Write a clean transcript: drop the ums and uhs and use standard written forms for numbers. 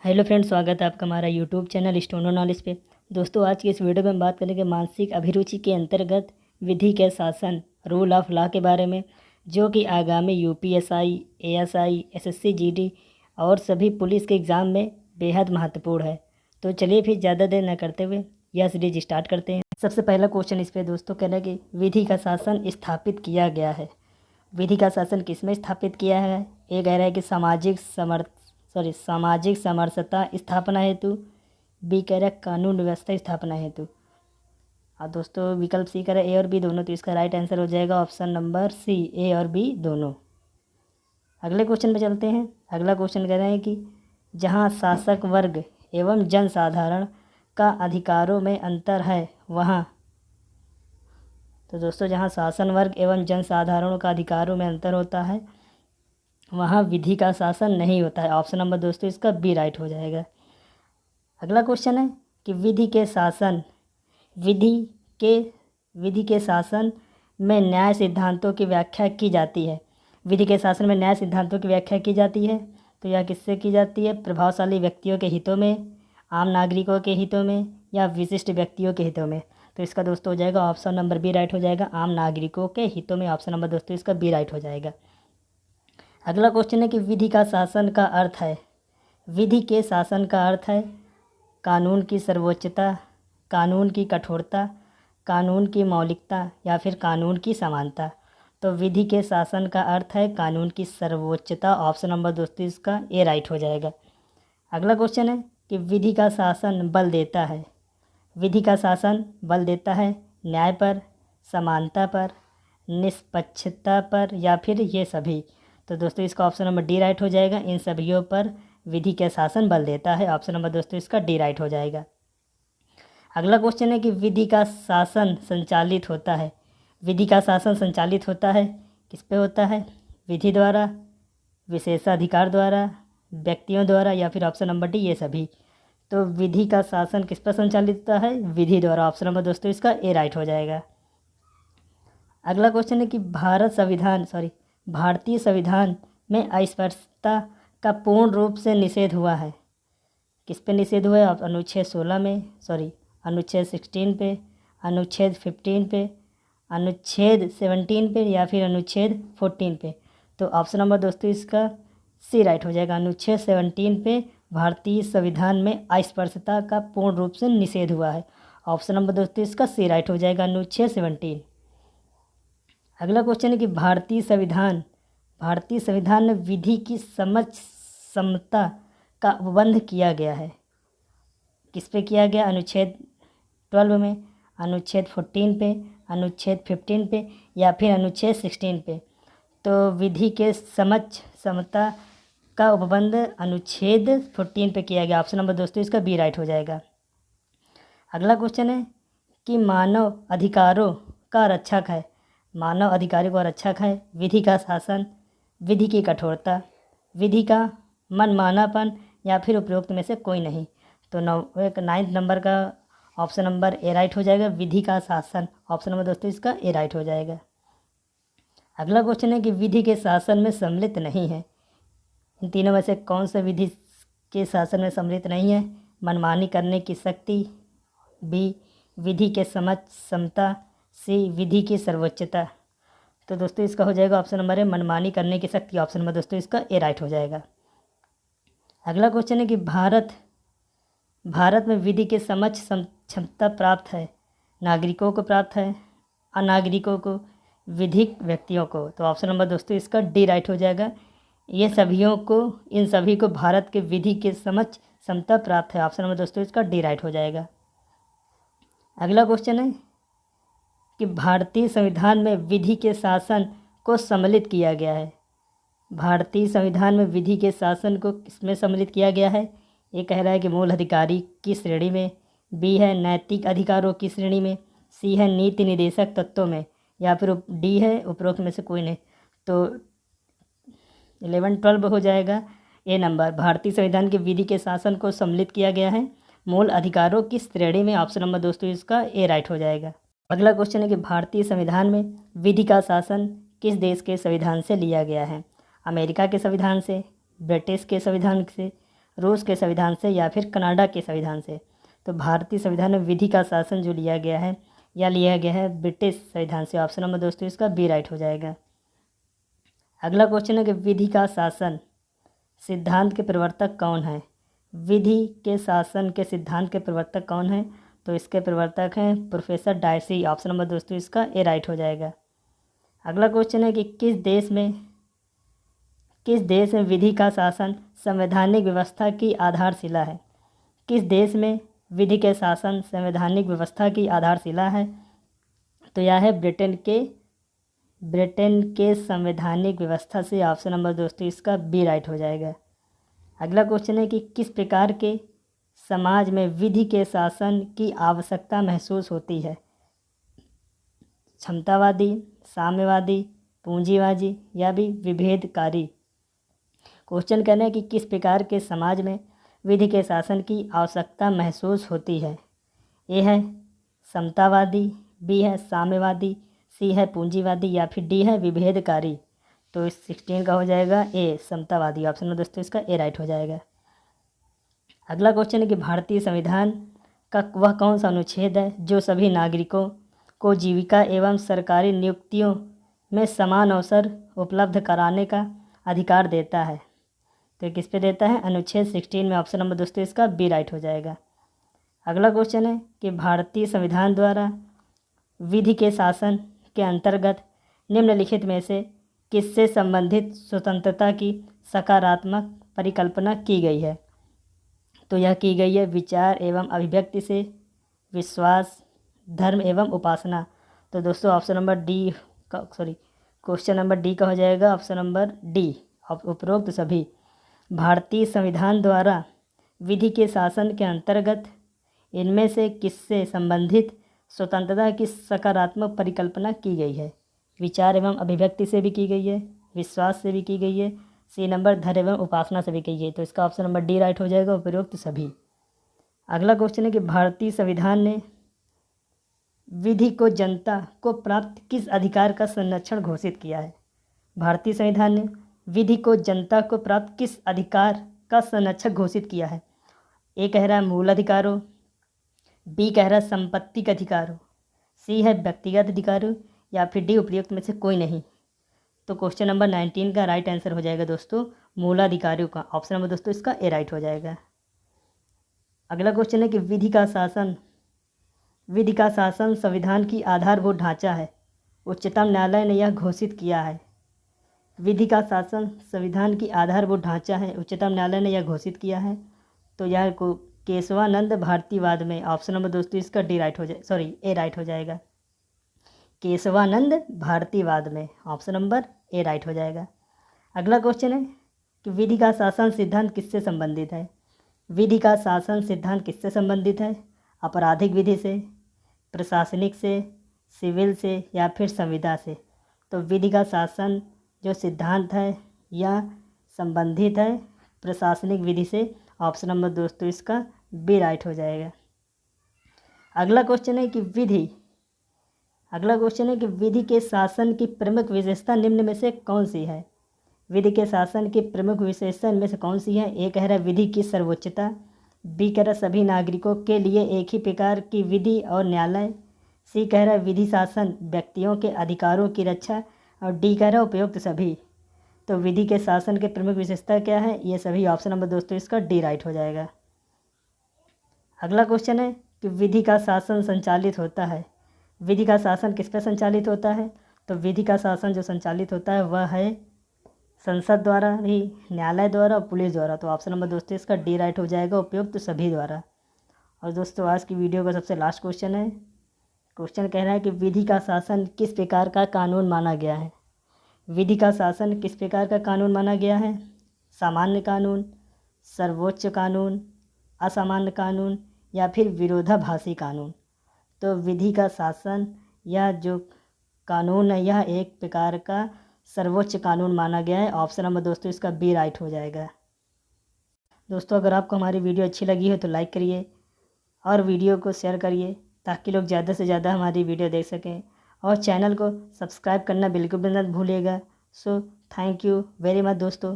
Hello friends, स्वागत है आपका हमारा यूट्यूब चैनल स्टोनो नॉलेज पे। दोस्तों, आज की इस वीडियो में हम बात करेंगे मानसिक अभिरुचि के अंतर्गत विधि के शासन रूल ऑफ लॉ के बारे में, जो कि आगामी यूपीएसआई, एएसआई, एसएससी, जीडी और सभी पुलिस के एग्ज़ाम में बेहद महत्वपूर्ण है। तो चलिए फिर ज़्यादा देर न करते हुए यह सीरीज स्टार्ट करते हैं। सबसे पहला क्वेश्चन इस पर दोस्तों कह रहा है कि विधि का शासन स्थापित किया गया है। विधि का शासन किसमें स्थापित किया है? ये कह रहा है कि सामाजिक समरसता स्थापना हेतु। बी कह रहा है कानून व्यवस्था स्थापना हेतु। और दोस्तों विकल्प सी कह रहा है ए और बी दोनों, तो इसका राइट आंसर हो जाएगा ऑप्शन नंबर सी, ए और बी दोनों। अगले क्वेश्चन पे चलते हैं। अगला क्वेश्चन कह रहे हैं कि जहाँ शासक वर्ग एवं जनसाधारण का अधिकारों में अंतर है वहाँ। तो दोस्तों जहाँ शासन वर्ग एवं जनसाधारणों का अधिकारों में अंतर होता है वहाँ विधि का शासन नहीं होता है। ऑप्शन नंबर दोस्तों इसका बी राइट हो जाएगा। अगला क्वेश्चन है कि विधि के शासन में न्याय सिद्धांतों की व्याख्या की जाती है। विधि के शासन में न्याय सिद्धांतों की व्याख्या की जाती है, तो यह किससे की जाती है? प्रभावशाली व्यक्तियों के हितों में, आम नागरिकों के हितों में या विशिष्ट व्यक्तियों के हितों में। तो इसका दोस्तों हो जाएगा ऑप्शन नंबर बी राइट हो जाएगा, आम नागरिकों के हितों में। ऑप्शन नंबर दोस्तों इसका बी राइट हो जाएगा। अगला क्वेश्चन है कि विधि का शासन का अर्थ है। विधि के शासन का अर्थ है कानून की सर्वोच्चता, कानून की कठोरता, कानून की मौलिकता या फिर कानून की समानता। तो विधि के शासन का अर्थ है कानून की सर्वोच्चता। ऑप्शन नंबर दोस्तों इसका ए राइट हो जाएगा। अगला क्वेश्चन है कि विधि का शासन बल देता है। विधि का शासन बल देता है न्याय पर, समानता पर, निष्पक्षता पर या फिर ये सभी। तो दोस्तों इसका ऑप्शन नंबर डी राइट हो जाएगा, इन सभीयों पर विधि का शासन बल देता है। ऑप्शन नंबर दोस्तों इसका डी राइट हो जाएगा। अगला क्वेश्चन है कि विधि का शासन संचालित होता है। विधि का शासन संचालित होता है किस पे होता है? विधि द्वारा, विशेषाधिकार द्वारा, व्यक्तियों द्वारा या फिर ऑप्शन नंबर डी ये सभी। तो विधि का शासन किस पर संचालित होता है? विधि द्वारा। ऑप्शन नंबर दोस्तों इसका ए राइट हो जाएगा। अगला क्वेश्चन है कि भारतीय संविधान में अस्पृश्यता का पूर्ण रूप से निषेध हुआ है। किस पे निषेध हुआ है? आप अनुच्छेद 16 में, अनुच्छेद 16 पे, अनुच्छेद 15 पे, अनुच्छेद 17 पे या फिर अनुच्छेद 14 पे। तो ऑप्शन नंबर दोस्तों इसका सी राइट हो जाएगा, अनुच्छेद 17 पे भारतीय संविधान में अस्पृश्यता का पूर्ण रूप से निषेध हुआ है। ऑप्शन नंबर दोस्तों इसका सी राइट हो जाएगा, अनुच्छेद 17। अगला क्वेश्चन है कि भारतीय संविधान में विधि की समता का उपबंध किया गया है। किस पे किया गया? अनुच्छेद 12 में, अनुच्छेद 14 पे, अनुच्छेद 15 पे या फिर अनुच्छेद 16 पे। तो विधि के समता का उपबंध अनुच्छेद 14 पे किया गया। ऑप्शन नंबर दोस्तों इसका बी राइट हो जाएगा। अगला क्वेश्चन है कि मानव अधिकारों का रक्षक है। मानव अधिकारों का रक्षक है विधि का शासन, विधि की कठोरता, विधि का मनमानापन या फिर उपरोक्त में से कोई नहीं। तो 9 नंबर का ऑप्शन नंबर ए राइट हो जाएगा, विधि का शासन। ऑप्शन नंबर दोस्तों इसका ए राइट हो जाएगा। अगला क्वेश्चन है कि विधि के शासन में सम्मिलित नहीं है। इन तीनों में से कौन सा विधि के शासन में सम्मिलित नहीं है? मनमानी करने की शक्ति, बी विधि के समता, सी विधि की सर्वोच्चता। तो दोस्तों इसका हो जाएगा ऑप्शन नंबर है मनमानी करने की शक्ति। ऑप्शन नंबर दोस्तों इसका ए राइट हो जाएगा। अगला क्वेश्चन है कि भारत में विधि के समक्ष क्षमता प्राप्त है। नागरिकों को प्राप्त है, अनागरिकों को, विधिक व्यक्तियों को। तो ऑप्शन नंबर दोस्तों इसका डी राइट हो जाएगा, इन सभी को भारत के विधि के समक्ष क्षमता प्राप्त है। ऑप्शन नंबर दोस्तों इसका डी राइट हो जाएगा। अगला क्वेश्चन है कि भारतीय संविधान में विधि के शासन को सम्मिलित किया गया है। भारतीय संविधान में विधि के शासन को किसमें सम्मिलित किया गया है? ये कह रहा है कि मूल अधिकारी की श्रेणी में, बी है नैतिक अधिकारों की श्रेणी में, सी है नीति निदेशक तत्वों में या फिर डी है उपरोक्त में से कोई नहीं। तो 11-12 हो जाएगा ए नंबर। भारतीय संविधान के विधि के शासन को सम्मिलित किया गया है मूल अधिकारों की श्रेणी में। ऑप्शन नंबर दोस्तों इसका ए राइट हो जाएगा। अगला क्वेश्चन है कि भारतीय संविधान में विधि का शासन किस देश के संविधान से लिया गया है? अमेरिका के संविधान से, ब्रिटिश के संविधान से, रूस के संविधान से या फिर कनाडा के संविधान से। तो भारतीय संविधान में विधि का शासन जो लिया गया है या लिया गया है ब्रिटिश संविधान से। ऑप्शन नंबर दोस्तों इसका बी राइट हो जाएगा। अगला क्वेश्चन है कि विधि का शासन सिद्धांत के प्रवर्तक कौन है। विधि के शासन के सिद्धांत के प्रवर्तक कौन है, तो इसके प्रवर्तक हैं प्रोफेसर डायसी। ऑप्शन नंबर दोस्तों इसका ए राइट हो जाएगा। अगला क्वेश्चन है कि किस देश में विधि का शासन संवैधानिक व्यवस्था की आधारशिला है। किस देश में विधि के शासन संवैधानिक व्यवस्था की आधारशिला है, तो यह है ब्रिटेन के संवैधानिक व्यवस्था से। ऑप्शन नंबर दोस्तों इसका बी राइट हो जाएगा। अगला क्वेश्चन है कि किस प्रकार के समाज में विधि के शासन की आवश्यकता महसूस होती है। क्षमतावादी, साम्यवादी, पूंजीवादी या भी विभेदकारी। क्वेश्चन कहना है कि किस प्रकार के समाज में विधि के शासन की आवश्यकता महसूस होती है। ए है समतावादी, बी है साम्यवादी, सी है पूंजीवादी या फिर डी है विभेदकारी। तो इस 16 का हो जाएगा ए समतावादी। ऑप्शन में दोस्तों इसका ए राइट हो जाएगा। अगला क्वेश्चन है कि भारतीय संविधान का वह कौन सा अनुच्छेद है जो सभी नागरिकों को जीविका एवं सरकारी नियुक्तियों में समान अवसर उपलब्ध कराने का अधिकार देता है। तो किस पे देता है, अनुच्छेद 16 में। ऑप्शन नंबर दोस्तों इसका बी राइट हो जाएगा। अगला क्वेश्चन है कि भारतीय संविधान द्वारा विधि के शासन के अंतर्गत निम्नलिखित में से किससे संबंधित स्वतंत्रता की सकारात्मक परिकल्पना की गई है। तो यह की गई है विचार एवं अभिव्यक्ति से, विश्वास, धर्म एवं उपासना। तो दोस्तों ऑप्शन नंबर डी का क्वेश्चन नंबर डी का हो जाएगा ऑप्शन नंबर डी, उपरोक्त सभी। भारतीय संविधान द्वारा विधि के शासन के अंतर्गत इनमें से किससे संबंधित स्वतंत्रता की सकारात्मक परिकल्पना की गई है। विचार एवं अभिव्यक्ति से भी की गई है, विश्वास से भी की गई है, सी नंबर धर्म एवं उपासना से भी की गई है। तो इसका ऑप्शन नंबर डी राइट हो जाएगा, उपरोक्त सभी। अगला क्वेश्चन है कि भारतीय संविधान ने विधि को जनता को प्राप्त किस अधिकार का संरक्षण घोषित किया है। भारतीय संविधान ने विधि को जनता को प्राप्त किस अधिकार का संरक्षण घोषित किया है। ए कह रहा है मूल अधिकारों, बी कह रहा है संपत्ति का अधिकारों, सी है व्यक्तिगत अधिकारों या फिर डी उपयुक्त में से कोई नहीं। तो क्वेश्चन नंबर 19 का राइट आंसर हो जाएगा दोस्तों मूलाधिकारियों का। ऑप्शन नंबर दोस्तों इसका ए राइट हो जाएगा। अगला क्वेश्चन है कि विधि का शासन संविधान की आधारभूत ढांचा है। उच्चतम न्यायालय ने यह घोषित किया है। विधि का शासन संविधान की आधारभूत ढांचा है, उच्चतम न्यायालय ने यह घोषित किया है। तो यह केशवानंद भारतीवाद में। ऑप्शन नंबर दोस्तों इसका डी राइट हो जाए ए राइट हो जाएगा। केशवानंद भारतीवाद में ऑप्शन नंबर ए राइट हो जाएगा। अगला क्वेश्चन है कि विधि का शासन सिद्धांत किससे संबंधित है। विधि का शासन सिद्धांत किससे संबंधित है। आपराधिक विधि से, प्रशासनिक से, सिविल से या फिर संविदा से। तो विधि का शासन जो सिद्धांत है यह संबंधित है प्रशासनिक विधि से। ऑप्शन नंबर दोस्तों इसका बी राइट हो जाएगा। अगला क्वेश्चन है कि विधि के शासन की प्रमुख विशेषता निम्न में से कौन सी है। विधि के शासन की प्रमुख विशेषता इनमें से कौन सी है। ए कह रहा है विधि की सर्वोच्चता, बी कह रहा है सभी नागरिकों के लिए एक ही प्रकार की विधि और न्यायालय, सी कह रहा है विधि शासन व्यक्तियों के अधिकारों की रक्षा और डी कह रहा है उपयुक्त सभी। तो विधि के शासन के प्रमुख विशेषता क्या है, ये सभी। ऑप्शन नंबर दोस्तों इसका डी राइट हो जाएगा। अगला क्वेश्चन है कि विधि का शासन संचालित होता है। विधि का शासन किस पर संचालित होता है। तो विधि का शासन जो संचालित होता है वह है संसद द्वारा भी, न्यायालय द्वारा और पुलिस द्वारा। तो ऑप्शन नंबर दोस्तों इसका डी राइट हो जाएगा, उपयुक्त सभी द्वारा। और दोस्तों आज की वीडियो का सबसे लास्ट क्वेश्चन है। क्वेश्चन कह रहा है कि विधि का शासन किस प्रकार का कानून माना गया है। विधि का शासन किस प्रकार का कानून माना गया है। सामान्य कानून, सर्वोच्च कानून, असामान्य कानून या फिर विरोधाभासी कानून। तो विधि का शासन यह जो कानून है यह एक प्रकार का सर्वोच्च कानून माना गया है। ऑप्शन नंबर दोस्तों इसका बी राइट हो जाएगा। दोस्तों अगर आपको हमारी वीडियो अच्छी लगी है तो लाइक करिए और वीडियो को शेयर करिए ताकि लोग ज़्यादा से ज़्यादा हमारी वीडियो देख सकें, और चैनल को सब्सक्राइब करना बिल्कुल भी मत भूलिएगा। So thank you very much दोस्तों।